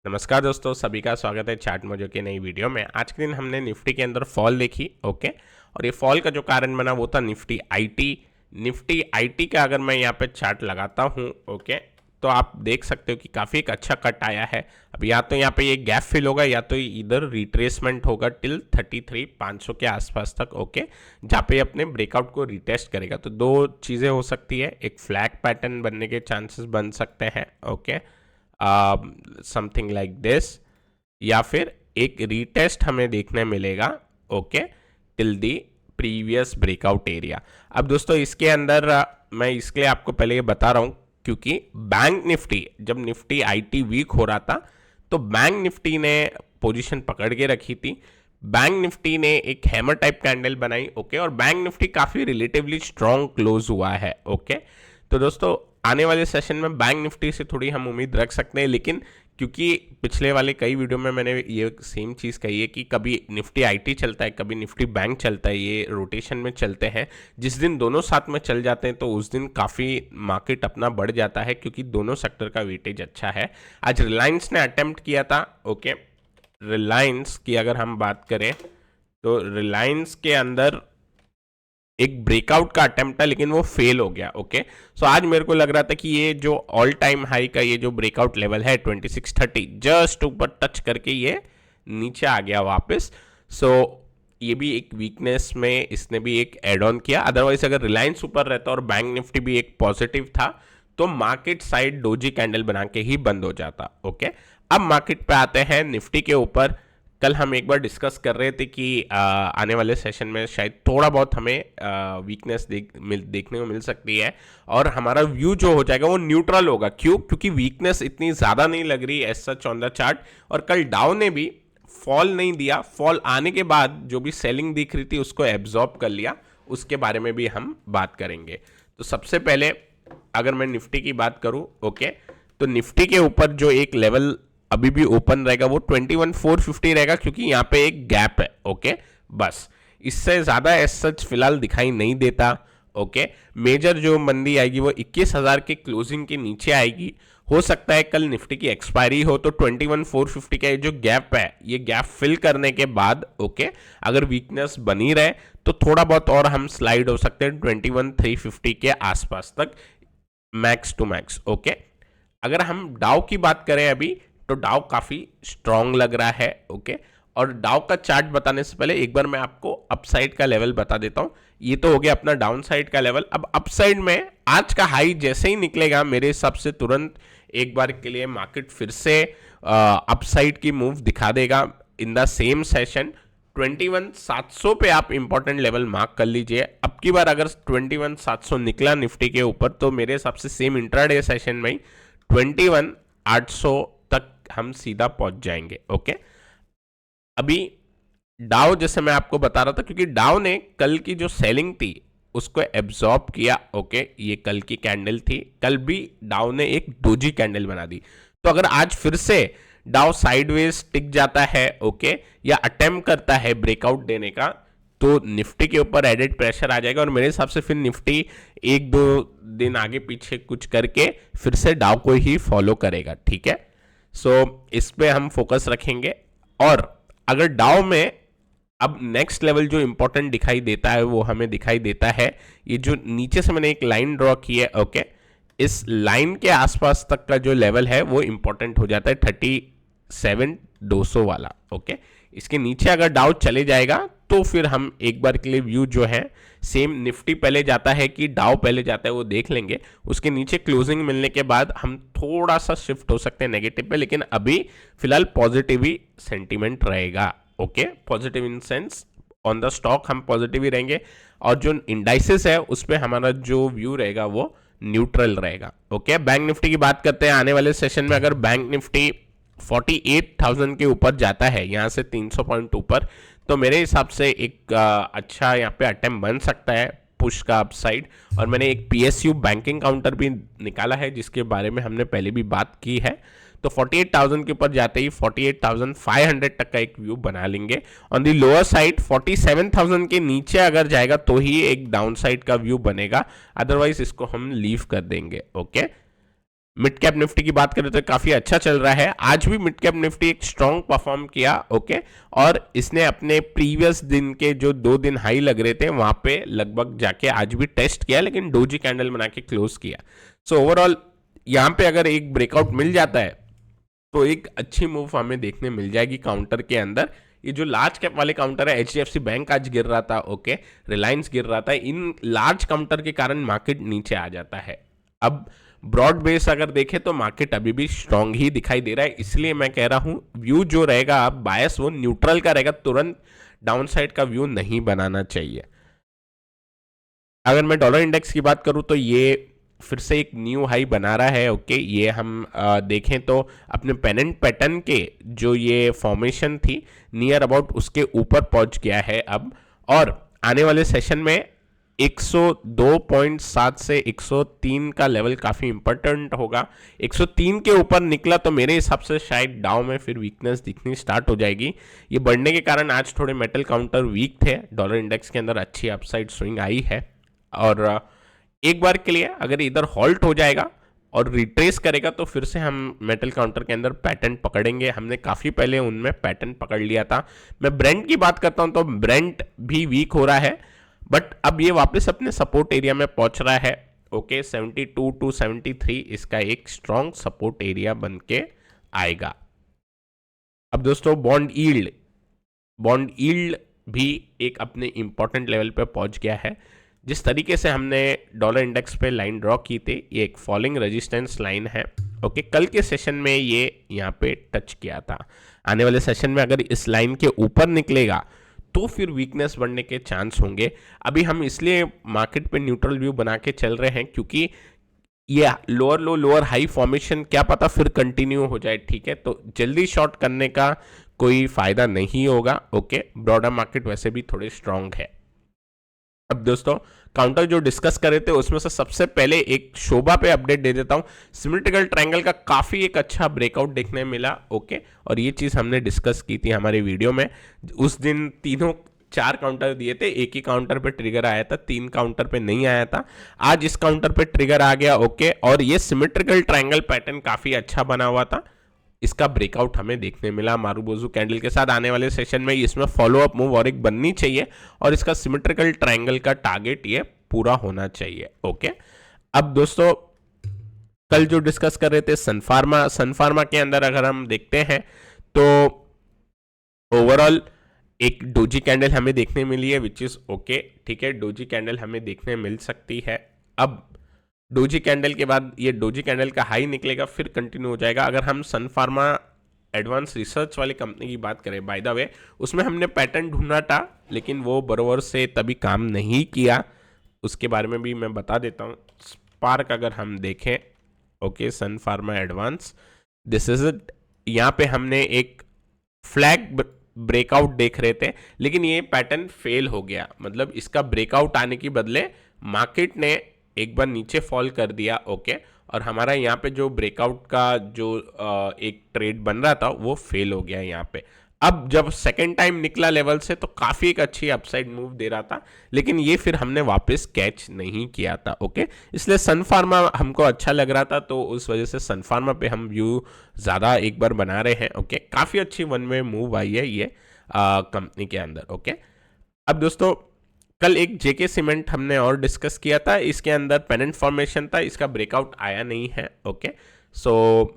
नमस्कार दोस्तों, सभी का स्वागत है चार्ट मोजो की नई वीडियो में। आज के दिन हमने निफ्टी के अंदर फॉल देखी। ओके, और ये फॉल का जो कारण बना वो था निफ्टी आईटी का अगर मैं यहाँ पे चार्ट लगाता हूँ, ओके, तो आप देख सकते हो कि काफ़ी एक अच्छा कट आया है। अब या तो यहाँ पे ये गैप फिल होगा या तो इधर रिट्रेसमेंट होगा टिल 33,500 के आसपास तक। ओके, जहाँ पे अपने ब्रेकआउट को रिटेस्ट करेगा। तो दो चीज़ें हो सकती है, एक फ्लैग पैटर्न बनने के चांसेस बन सकते हैं, ओके, समथिंग लाइक दिस, या फिर एक रीटेस्ट हमें देखने मिलेगा, okay, till the previous breakout area. अब दोस्तों इसके अंदर मैं इसके लिए आपको पहले ये बता रहा हूँ क्योंकि बैंक निफ्टी, जब निफ्टी आईटी वीक हो रहा था तो बैंक निफ्टी ने पोजीशन पकड़ के रखी थी। बैंक निफ्टी ने एक हैमर टाइप कैंडल बनाई, ओके, और बैंक निफ्टी काफ़ी रिलेटिवली स्ट्रॉन्ग क्लोज हुआ है। ओके, तो दोस्तों आने वाले सेशन में बैंक निफ्टी से थोड़ी हम उम्मीद रख सकते हैं, लेकिन क्योंकि पिछले वाले कई वीडियो में मैंने ये सेम चीज़ कही है कि कभी निफ्टी आईटी चलता है, कभी निफ्टी बैंक चलता है, ये रोटेशन में चलते हैं। जिस दिन दोनों साथ में चल जाते हैं तो उस दिन काफ़ी मार्केट अपना बढ़ जाता है क्योंकि दोनों सेक्टर का वेटेज अच्छा है। आज रिलायंस ने अटेम्प्ट किया था, ओके, रिलायंस की अगर हम बात करें तो रिलायंस के अंदर एक ब्रेकआउट का अटेम्प्ट था लेकिन वो फेल हो गया। ओके, सो आज मेरे को लग रहा था कि ये जो ऑल टाइम हाई का ये जो ब्रेकआउट लेवल है 2630 जस्ट ऊपर टच करके ये नीचे आ गया वापस। सो ये भी एक वीकनेस में इसने भी एक एड ऑन किया। अदरवाइज अगर रिलायंस ऊपर रहता और बैंक निफ्टी भी एक पॉजिटिव था तो मार्केट साइड डोजी कैंडल बना के ही बंद हो जाता। ओके, अब मार्केट पे आते हैं निफ्टी के ऊपर। कल हम एक बार डिस्कस कर रहे थे कि आने वाले सेशन में शायद थोड़ा बहुत हमें वीकनेस देखने को मिल सकती है और हमारा व्यू जो हो जाएगा वो न्यूट्रल होगा। क्यों? क्योंकि वीकनेस इतनी ज़्यादा नहीं लग रही as such on the chart. और कल डाउ ने भी फॉल नहीं दिया, फॉल आने के बाद जो भी सेलिंग दिख रही थी उसको एब्जॉर्ब कर लिया। उसके बारे में भी हम बात करेंगे। तो सबसे पहले अगर मैं निफ्टी की बात करूं, ओके, तो निफ्टी के ऊपर जो एक लेवल अभी भी ओपन रहेगा वो 21,450 रहेगा क्योंकि यहाँ पे एक गैप है। ओके, बस इससे ज़्यादा एज सच फिलहाल दिखाई नहीं देता। ओके, मेजर जो मंदी आएगी वो 21,000 के क्लोजिंग के नीचे आएगी। हो सकता है कल निफ्टी की एक्सपायरी हो तो 21,450 का जो गैप है ये गैप फिल करने के बाद, ओके, अगर वीकनेस बनी रहे तो थोड़ा बहुत और हम स्लाइड हो सकते हैं 21,350 के आसपास तक, मैक्स टू मैक्स। ओके, अगर हम डाउ की बात करें अभी तो डाउ काफ़ी स्ट्रॉन्ग लग रहा है। ओके, और डाउ का चार्ट बताने से पहले एक बार मैं आपको अपसाइड का लेवल बता देता हूँ। ये तो हो गया अपना डाउन साइड का लेवल। अब अपसाइड में आज का हाई जैसे ही निकलेगा मेरे हिसाब से तुरंत एक बार के लिए मार्केट फिर से अपसाइड की मूव दिखा देगा इन द सेम सेशन। 21,700 पे आप इंपॉर्टेंट लेवल मार्क कर लीजिए। अब की बार अगर 21,700 निकला निफ्टी के ऊपर तो मेरे हिसाब से सेम इंट्राडे सेशन में ही 21,800 तक हम सीधा पहुंच जाएंगे। ओके, अभी डाउ जैसे मैं आपको बता रहा था क्योंकि डाउ ने कल की जो सेलिंग थी उसको एब्जॉर्ब किया। ओके, ये कल की कैंडल थी, कल भी डाउ ने एक डोजी कैंडल बना दी। तो अगर आज फिर से डाउ साइडवेज टिक जाता है, ओके, या अटेम्प्ट करता है ब्रेकआउट देने का तो निफ्टी के ऊपर एडेड प्रेशर आ जाएगा और मेरे हिसाब से फिर निफ्टी एक दो दिन आगे पीछे कुछ करके फिर से डाउ को ही फॉलो करेगा। ठीक है, सो इस पे हम फोकस रखेंगे। और अगर डाउ में अब नेक्स्ट लेवल जो इंपॉर्टेंट दिखाई देता है वो हमें दिखाई देता है ये जो नीचे से मैंने एक लाइन ड्रॉ की है। ओके, इस लाइन के आसपास तक का जो लेवल है वो इंपॉर्टेंट हो जाता है 37,200 वाला। ओके, इसके नीचे अगर डाउ चले जाएगा तो फिर हम एक बार के लिए व्यू जो है सेम निफ्टी पहले जाता है कि डाउ पहले जाता है वो देख लेंगे। उसके नीचे क्लोजिंग मिलने के बाद हम थोड़ा सा शिफ्ट हो सकते हैं नेगेटिव पे, लेकिन अभी फिलहाल पॉजिटिव ही सेंटीमेंट रहेगा। Okay, positive in sense on the stock हम पॉजिटिव ही रहेंगे और जो इंडाइसेस है उस पर हमारा जो व्यू रहेगा वो न्यूट्रल रहेगा। ओके, बैंक निफ्टी की बात करते हैं। आने वाले सेशन में अगर बैंक निफ्टी 48,000 के ऊपर जाता है यहाँ से 300 पॉइंट ऊपर तो मेरे हिसाब से एक अच्छा यहाँ पे अटेम्प्ट बन सकता है पुश का अपसाइड। और मैंने एक पीएसयू बैंकिंग काउंटर भी निकाला है जिसके बारे में हमने पहले भी बात की है। तो 48,000 के ऊपर जाते ही 48,500 तक का एक व्यू बना लेंगे। ऑन दी लोअर साइड 47,000 के नीचे अगर जाएगा तो ही एक डाउन साइड का व्यू बनेगा, अदरवाइज इसको हम लीव कर देंगे। ओके, मिड कैप निफ्टी की बात करें तो काफी अच्छा चल रहा है। आज भी मिड कैप निफ्टी एक स्ट्रॉन्ग परफॉर्म किया, ओके, और इसने अपने प्रीवियस दिन के जो 2 दिन हाई लग रहे थे वहां पे लगभग जाके आज भी टेस्ट किया, लेकिन डोजी कैंडल बना के क्लोज किया। सो ओवरऑल यहाँ पे अगर एक ब्रेकआउट मिल जाता है तो एक अच्छी मूव हमें देखने मिल जाएगी काउंटर के अंदर। ये जो लार्ज कैप वाले काउंटर है, एचडीएफसी बैंक आज गिर रहा था, ओके, रिलायंस गिर रहा था, इन लार्ज काउंटर के कारण मार्केट नीचे आ जाता है। अब ब्रॉड बेस अगर देखें तो मार्केट अभी भी स्ट्रांग ही दिखाई दे रहा है, इसलिए मैं कह रहा हूं व्यू जो रहेगा अब बायस वो न्यूट्रल का रहेगा, तुरंत डाउनसाइड का व्यू नहीं बनाना चाहिए। अगर मैं डॉलर इंडेक्स की बात करूं तो ये फिर से एक न्यू हाई बना रहा है, ओके, ये हम देखें तो अपने पेनेंट पैटर्न के जो ये फॉर्मेशन थी नियर अबाउट उसके ऊपर पहुंच गया है अब, और आने वाले सेशन में 102.7 से 103 का लेवल काफी इंपॉर्टेंट होगा। 103 के ऊपर निकला तो मेरे हिसाब से शायद डाउ में फिर वीकनेस दिखनी स्टार्ट हो जाएगी। ये बढ़ने के कारण आज थोड़े मेटल काउंटर वीक थे, डॉलर इंडेक्स के अंदर अच्छी अपसाइड स्विंग आई है, और एक बार के लिए अगर इधर हॉल्ट हो जाएगा और रिट्रेस करेगा तो फिर से हम मेटल काउंटर के अंदर पैटर्न पकड़ेंगे। हमने काफी पहले उनमें पैटर्न पकड़ लिया था। मैं ब्रेंट की बात करता हूं तो ब्रेंट भी वीक हो रहा है, बट अब ये वापस अपने सपोर्ट एरिया में पहुंच रहा है, ओके, 72 टू 73 इसका एक स्ट्रॉन्ग सपोर्ट एरिया बन के आएगा। अब दोस्तों बॉन्ड यील्ड भी एक अपने इंपॉर्टेंट लेवल पे पहुंच गया है। जिस तरीके से हमने डॉलर इंडेक्स पे लाइन ड्रॉ की थी, ये एक फॉलिंग रेजिस्टेंस लाइन है, ओके, कल के सेशन में ये यहाँ पे टच किया था। आने वाले सेशन में अगर इस लाइन के ऊपर निकलेगा तो फिर वीकनेस बढ़ने के चांस होंगे। अभी हम इसलिए मार्केट पे न्यूट्रल व्यू बना के चल रहे हैं क्योंकि ये लोअर लो लोअर हाई फॉर्मेशन क्या पता फिर कंटिन्यू हो जाए, ठीक है, तो जल्दी शॉर्ट करने का कोई फायदा नहीं होगा, ओके। ब्रॉडर मार्केट वैसे भी थोड़े स्ट्रांग है। अब दोस्तों काउंटर जो डिस्कस कर रहे थे उसमें से सबसे पहले एक शोभा पे अपडेट दे देता हूं। सिमेट्रिकल ट्रायंगल का काफी एक अच्छा ब्रेकआउट देखने मिला, ओके, और ये चीज हमने डिस्कस की थी हमारे वीडियो में। उस दिन तीनों 4 काउंटर दिए थे, एक ही काउंटर पे ट्रिगर आया था, 3 काउंटर पे नहीं आया था। आज इस काउंटर पे ट्रिगर आ गया, ओके, और ये सिमेट्रिकल ट्रायंगल पैटर्न काफी अच्छा बना हुआ था, इसका ब्रेकआउट हमें देखने मिला मारूबोजू कैंडल के साथ। आने वाले सेशन में इसमें फॉलोअप मूव और एक बननी चाहिए और इसका सिमेट्रिकल ट्रायंगल का टारगेट ये पूरा होना चाहिए, ओके। अब दोस्तों कल जो डिस्कस कर रहे थे सन फार्मा के अंदर अगर हम देखते हैं तो ओवरऑल एक डोजी कैंडल हमें देखने मिली है विच इज ओके, ठीक है, डोजी कैंडल हमें देखने मिल सकती है। अब डोजी कैंडल के बाद ये डोजी कैंडल का हाई निकलेगा फिर कंटिन्यू हो जाएगा। अगर हम सन फार्मा एडवांस रिसर्च वाली कंपनी की बात करें, बाय द वे उसमें हमने पैटर्न ढूंढा था लेकिन वो बरोबर से तभी काम नहीं किया, उसके बारे में भी मैं बता देता हूँ। स्पार्क अगर हम देखें, okay, Sun Pharma advance, this is it. यहाँ पे हमने एक फ्लैग ब्रेकआउट देख रहे थे लेकिन ये पैटर्न फेल हो गया, मतलब इसका ब्रेकआउट आने के बदले मार्केट ने एक बार नीचे फॉल कर दिया, ओके, और हमारा यहाँ पे जो ब्रेकआउट का जो एक ट्रेड बन रहा था वो फेल हो गया यहाँ पे। अब जब सेकेंड टाइम निकला लेवल से तो काफी एक अच्छी अपसाइड मूव दे रहा था लेकिन ये फिर हमने वापस कैच नहीं किया था, ओके, इसलिए सन फार्मा हमको अच्छा लग रहा था तो उस वजह से सन फार्मा पे हम व्यू ज्यादा एक बार बना रहे हैं, ओके। काफी अच्छी वन वे मूव आई है ये कंपनी के अंदर, ओके। अब दोस्तों कल एक जेके सीमेंट हमने और डिस्कस किया था, इसके अंदर पेनेंट फॉर्मेशन था, इसका ब्रेकआउट आया नहीं है, ओके। सो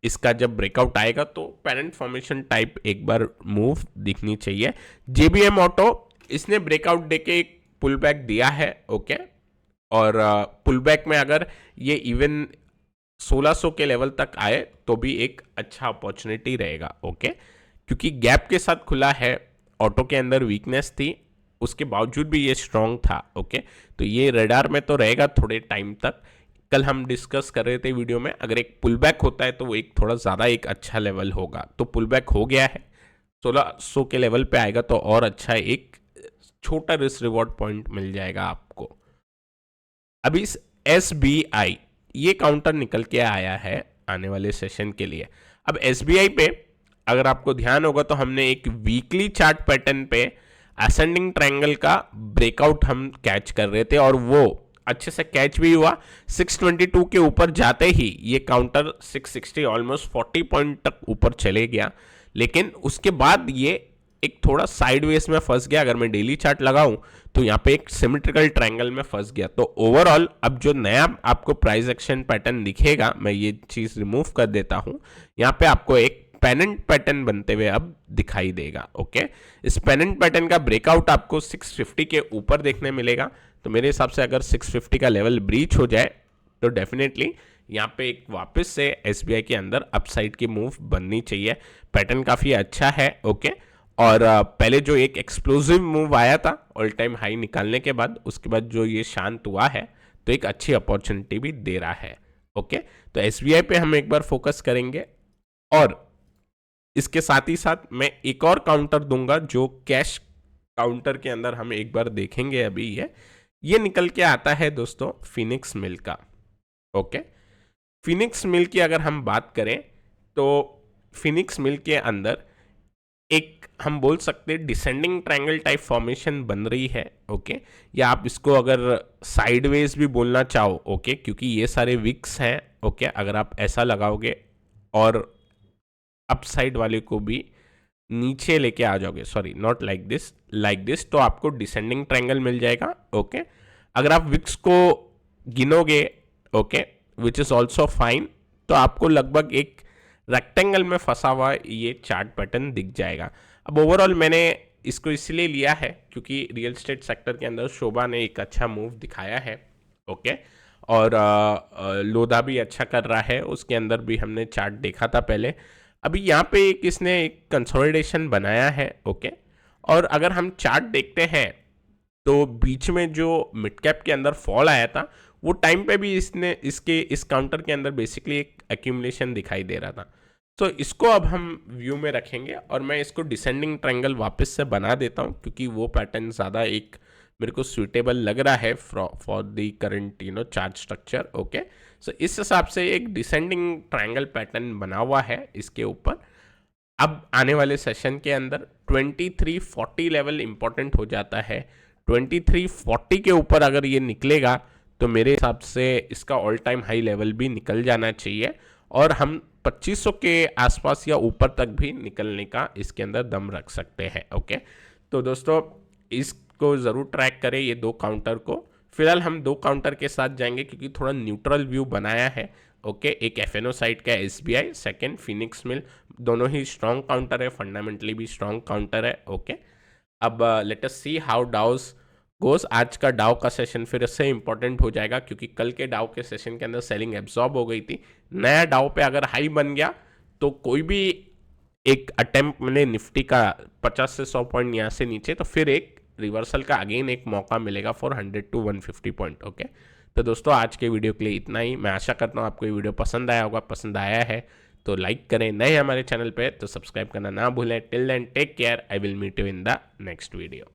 इसका जब ब्रेकआउट आएगा तो पेनेंट फॉर्मेशन टाइप एक बार मूव दिखनी चाहिए। जेबीएम ऑटो इसने ब्रेकआउट देके एक पुल बैक दिया है, ओके, और पुल बैक में अगर ये इवन 1600 के लेवल तक आए तो भी एक अच्छा अपॉर्चुनिटी रहेगा, ओके, क्योंकि गैप के साथ खुला है, ऑटो के अंदर वीकनेस थी उसके बावजूद भी ये स्ट्रांग था, ओके, तो ये रडार में तो रहेगा थोड़े टाइम तक। कल हम डिस्कस कर रहे थे वीडियो में, अगर एक पुल बैक होता है तो वो एक थोड़ा ज़्यादा एक अच्छा लेवल होगा, तो पुल बैक हो गया है, 1600 के लेवल पे आएगा तो और अच्छा एक छोटा रिस्क रिवॉर्ड पॉइंट मिल जाएगा आपको। अभी इस SBI ये काउंटर निकल के आया है आने वाले सेशन के लिए। अब SBI पे अगर आपको ध्यान होगा तो हमने एक वीकली चार्ट पैटर्न पे असेंडिंग ट्रायंगल का ब्रेकआउट हम कैच कर रहे थे और वो अच्छे से कैच भी हुआ। 622 के ऊपर जाते ही ये काउंटर 660 ऑलमोस्ट 40 पॉइंट तक ऊपर चले गया, लेकिन उसके बाद ये एक थोड़ा साइडवेज में फंस गया। अगर मैं डेली चार्ट लगाऊं तो यहाँ पे एक सिमेट्रिकल ट्रायंगल में फंस गया। तो ओवरऑल अब जो नया आपको प्राइस एक्शन पैटर्न दिखेगा, मैं ये चीज रिमूव कर देता हूं, यहाँ पे आपको एक पेनेंट पैटर्न बनते हुए अब दिखाई देगा। ओके, इस पेनेंट पैटर्न का ब्रेकआउट आपको 650 के ऊपर देखने मिलेगा। तो मेरे हिसाब से अगर 650 का लेवल ब्रीच हो जाए तो डेफिनेटली यहाँ पे एक वापस से एसबीआई के अंदर अपसाइड की मूव बननी चाहिए। पैटर्न काफ़ी अच्छा है। ओके, और पहले जो एक एक्सप्लोसिव मूव आया था ऑल टाइम हाई निकालने के बाद, उसके बाद जो ये शांत हुआ है तो एक अच्छी अपॉर्चुनिटी भी दे रहा है। ओके, तो एसबीआई पे हम एक बार फोकस करेंगे और इसके साथ ही साथ मैं एक और काउंटर दूंगा जो कैश काउंटर के अंदर हम एक बार देखेंगे। अभी ये निकल के आता है दोस्तों फिनिक्स मिल का। ओके, फिनिक्स मिल की अगर हम बात करें तो फिनिक्स मिल के अंदर एक हम बोल सकते हैं डिसेंडिंग ट्रायंगल टाइप फॉर्मेशन बन रही है। ओके, या आप इसको अगर साइडवेज भी बोलना चाहो। ओके, क्योंकि ये सारे विक्स हैं। ओके, अगर आप ऐसा लगाओगे और अपसाइड वाले को भी नीचे लेके आ जाओगे, सॉरी नॉट लाइक दिस, तो आपको डिसेंडिंग ट्रायंगल मिल जाएगा। ओके, अगर आप विक्स को गिनोगे, okay, which is also fine, तो आपको लगभग एक रेक्टेंगल में फंसा हुआ ये चार्ट पैटर्न दिख जाएगा। अब ओवरऑल मैंने इसको इसलिए लिया है क्योंकि रियल एस्टेट सेक्टर के अंदर शोभा ने एक अच्छा मूव दिखाया है। ओके, और लोधा भी अच्छा कर रहा है, उसके अंदर भी हमने चार्ट देखा था पहले। अभी यहाँ पे इसने एक कंसोलिडेशन बनाया है। ओके, और अगर हम चार्ट देखते हैं तो बीच में जो मिड कैप के अंदर फॉल आया था वो टाइम पे भी इस काउंटर के अंदर बेसिकली एक एक्यूमुलेशन दिखाई दे रहा था। तो इसको अब हम व्यू में रखेंगे और मैं इसको डिसेंडिंग ट्रायंगल वापस से बना देता हूँ क्योंकि वो पैटर्न ज़्यादा एक मेरे को सुइटेबल लग रहा है for the current chart structure. Okay, so इस हिसाब से एक डिसेंडिंग ट्रायंगल पैटर्न बना हुआ है इसके ऊपर। अब आने वाले सेशन के अंदर 2340 लेवल इंपॉर्टेंट हो जाता है। 2340 के ऊपर अगर ये निकलेगा तो मेरे हिसाब से इसका ऑल टाइम हाई लेवल भी निकल जाना चाहिए और हम 2500 के आसपास या ऊपर तक भी निकलने का इसके अंदर दम रख सकते हैं। ओके, तो दोस्तों इसको ज़रूर ट्रैक करें ये दो काउंटर को। फिलहाल हम दो काउंटर के साथ जाएंगे क्योंकि थोड़ा न्यूट्रल व्यू बनाया है। ओके, एक एफएनओ साइड का एसबीआई, सेकंड फिनिक्स मिल, दोनों ही स्ट्रॉन्ग काउंटर है, फंडामेंटली भी स्ट्रॉन्ग काउंटर है। ओके, अब लेट अस सी हाउ डाउस गोस। आज का डाउ का सेशन फिर से इंपॉर्टेंट हो जाएगा क्योंकि कल के डाउ के सेशन के अंदर सेलिंग एब्जॉर्ब हो गई थी। नया डाउ पे अगर हाई बन गया तो कोई भी एक अटेम्प्ट मिले निफ्टी का 50 से 100 पॉइंट यहाँ से नीचे, तो फिर एक रिवर्सल का अगेन एक मौका मिलेगा फॉर 100 to 150 पॉइंट। ओके, तो दोस्तों आज के वीडियो के लिए इतना ही। मैं आशा करता हूँ आपको ये वीडियो पसंद आया होगा। पसंद आया है तो लाइक करें, नए हमारे चैनल पे तो सब्सक्राइब करना ना भूलें। Till then take care, I will meet you in the next video.